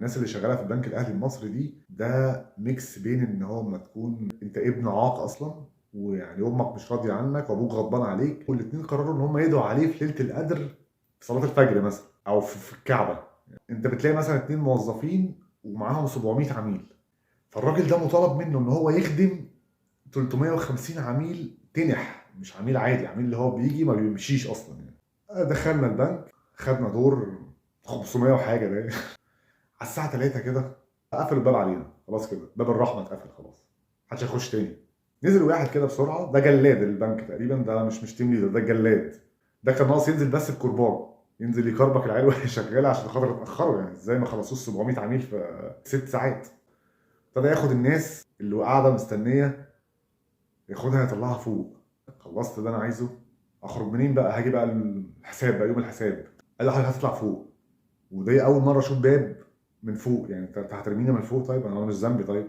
الناس اللي شغاله في البنك الاهلي المصري دي ده ميكس بين ان هو اما تكون انت ابن عاق اصلا، ويعني امك مش راضيه عنك وابوك غضبان عليك، والاتنين قرروا ان هم يدعوا عليه في ليله القدر في صلاه الفجر مثلا او في الكعبه. انت بتلاقي مثلا اتنين موظفين ومعاهم 700 عميل، فالراجل ده مطالب منه ان هو يخدم 350 عميل تنح، مش عميل عادي، عميل اللي هو بيجي ما بيمشيش اصلا يعني. دخلنا البنك، خدنا دور 500 وحاجه ده على الساعه 3 كده قفلوا الباب علينا، خلاص كده باب الرحمه اتقفل خلاص، محدش هيخش تاني. نزل واحد كده بسرعه، ده جلاد البنك تقريبا، ده مش تيم ليدر، ده جلاد. ده كان ناقص ينزل بس بكرباج، ينزل يكربك العيال وهي شغاله عشان خاطر اتاخروا، يعني ازاي ما خلصوش 700 عميل في 6 ساعات. ابتدى ياخد الناس اللي قاعده مستنيه، ياخدها يطلعها فوق. خلصت ده انا عايزه، اخرج منين بقى؟ هاجي بقى الحساب بقى، يوم الحساب. قال لي حضرتك هتطلع فوق، ودي اول مره اشوف باب من فوق، يعني انت هترميني من فوق؟ طيب انا مش ذنبي طيب.